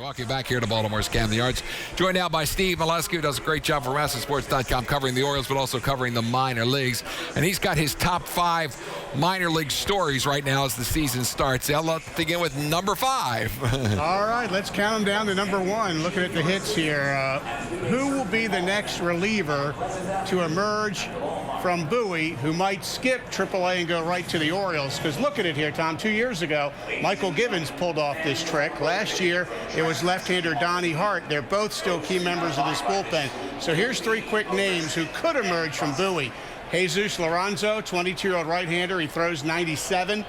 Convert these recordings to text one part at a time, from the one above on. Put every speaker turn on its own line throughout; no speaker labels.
Welcome back here to Baltimore's Cam the Arts. Joined now by Steve Melewski, who does a great job for MASNsports.com covering the Orioles, but also covering the minor leagues. And he's got his top 5 minor league stories right now as the season starts. Let's begin with number 5.
All right, let's count them down to number 1. Looking at the hits here. Who will be the next reliever to emerge from Bowie who might skip AAA and go right to the Orioles? Because look at it here, Tom. 2 years ago, Michael Givens pulled off this trick. Last year, it was left-hander Donnie Hart. They're both still key members of this bullpen. So here's 3 quick names who could emerge from Bowie. Jesus Lorenzo, 22-year-old right-hander. He throws 97.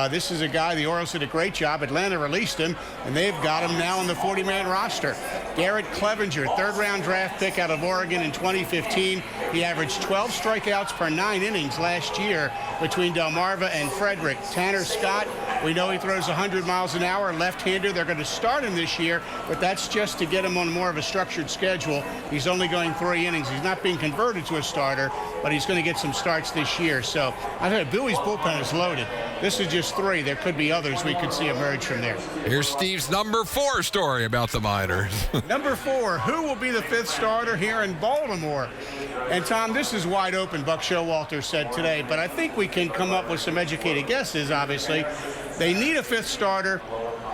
This is a guy the Orioles did a great job. Atlanta released him, and they've got him now on the 40-man roster. Garrett Clevenger, 3rd-round draft pick out of Oregon in 2015. He averaged 12 strikeouts per 9 innings last year between Delmarva and Frederick. Tanner Scott, we know he throws 100 miles an hour, left-hander. They're going to start him this year, but that's just to get him on more of a structured schedule. He's only going 3 innings. He's not being converted to a starter, but he's going to get some starts this year. So I think Bowie's bullpen is loaded. This is just 3. There could be others we could see emerge from there.
Here's Steve's number 4 story about the minors.
Number 4, who will be the 5th starter here in Baltimore? And Tom, this is wide open, Buck Showalter said today, but I think we can come up with some educated guesses, obviously. They need a 5th starter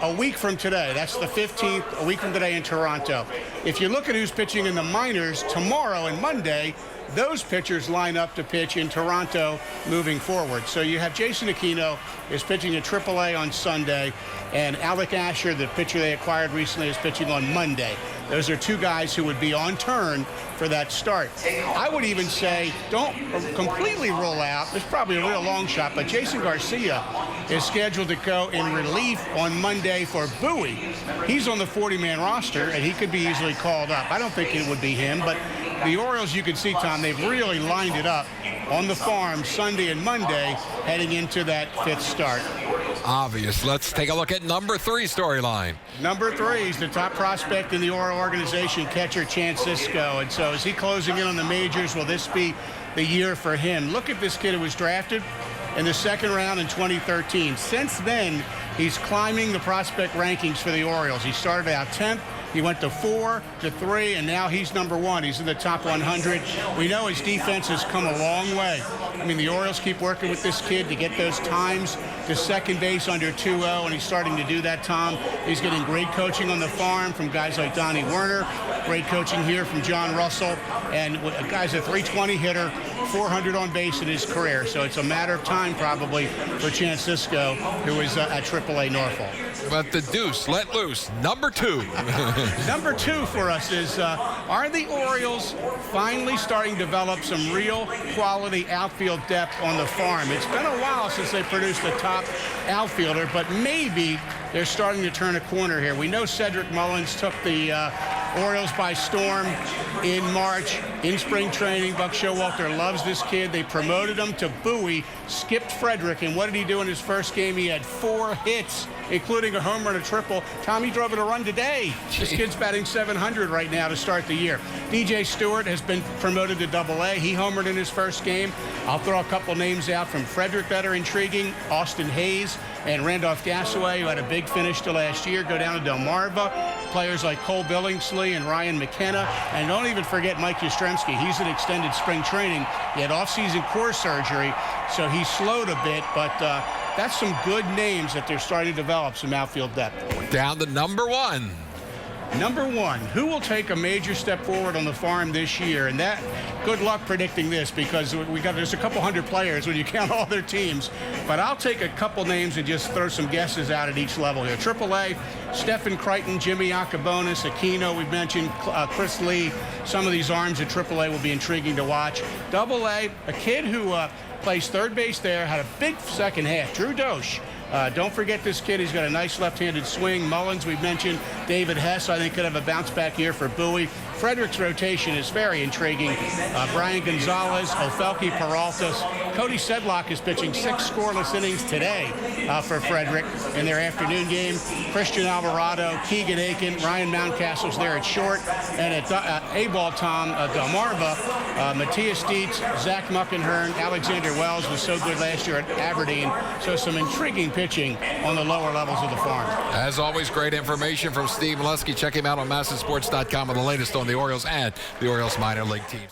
a week from today. That's the 15th, a week from today in Toronto. If you look at who's pitching in the minors tomorrow and Monday, those pitchers line up to pitch in Toronto moving forward. So you have Jason Aquino is pitching at AAA on Sunday, and Alec Asher, the pitcher they acquired recently, is pitching on Monday. Those are 2 guys who would be on turn for that start. I would even say don't completely rule out, it's probably a real long shot, but Jason Garcia is scheduled to go in relief on Monday for Bowie. He's on the 40-man roster, and he could be easily called up. I don't think it would be him, but the Orioles, you can see, Tom, they've really lined it up on the farm Sunday and Monday heading into that 5th start.
Obvious. Let's take a look at number 3 storyline.
Number 3 is the top prospect in the Oriole organization, catcher Chance Sisco. And so is he closing in on the majors? Will this be the year for him? Look at this kid who was drafted in the 2nd round in 2013. Since then, he's climbing the prospect rankings for the Orioles. He started out 10th. He went to 4, to 3, and now he's number 1. He's in the top 100. We know his defense has come a long way. I mean, the Orioles keep working with this kid to get those times to second base under 2-0, and he's starting to do that, Tom. He's getting great coaching on the farm from guys like Donnie Werner, great coaching here from John Russell, and a guy's a 320 hitter, 400 on base in his career. So it's a matter of time probably for Chance Sisco, who is at AAA Norfolk.
But the deuce let loose, number 2.
Number 2 for us is, are the Orioles finally starting to develop some real quality outfield depth on the farm? It's been a while since they produced a top outfielder, but maybe they're starting to turn a corner here. We know Cedric Mullins took the Orioles by storm in March in spring training. Buck Showalter loves this kid. They promoted him to Bowie, skipped Frederick, and what did he do in his first game? He had 4 hits, including a homer and a triple. Tommy drove it a run today. This kid's batting 700 right now to start the year. DJ Stewart has been promoted to AA. He homered in his first game. I'll throw a couple names out from Frederick that are intriguing. Austin Hayes and Randolph Gassaway, who had a big finish to last year, go down to Delmarva. Players like Cole Billingsley and Ryan McKenna. And don't even forget Mike Yastrzemski. He's in extended spring training. He had off-season core surgery, so he slowed a bit, but that's some good names that they're starting to develop some outfield depth.
Down to number 1.
Number 1, who will take a major step forward on the farm this year? And that, good luck predicting this, because there's a couple hundred players when you count all their teams. But I'll take a couple names and just throw some guesses out at each level here. AAA, Stephen Crichton, Jimmy Yacobonis, Aquino, we've mentioned, Chris Lee. Some of these arms at AAA will be intriguing to watch. AA, a kid who plays 3rd base there, had a big second half. Drew Dosh. Don't forget this kid. He's got a nice left-handed swing. Mullins, we've mentioned. David Hess, I think, could have a bounce-back year for Bowie. Frederick's rotation is very intriguing. Brian Gonzalez, Ofelky Peralta. Cody Sedlock is pitching 6 scoreless innings today for Frederick in their afternoon game. Christian Alvarado, Keegan Aiken, Ryan Mountcastle's there at short. And at A-ball, Tom, Delmarva, Matthias Dietz, Zach Muckenhern, Alexander Wells was so good last year at Aberdeen. So some intriguing pitching on the lower levels of the farm.
As always, great information from Steve Melewski. Check him out on MASNsports.com with the latest on the Orioles and the Orioles minor league teams.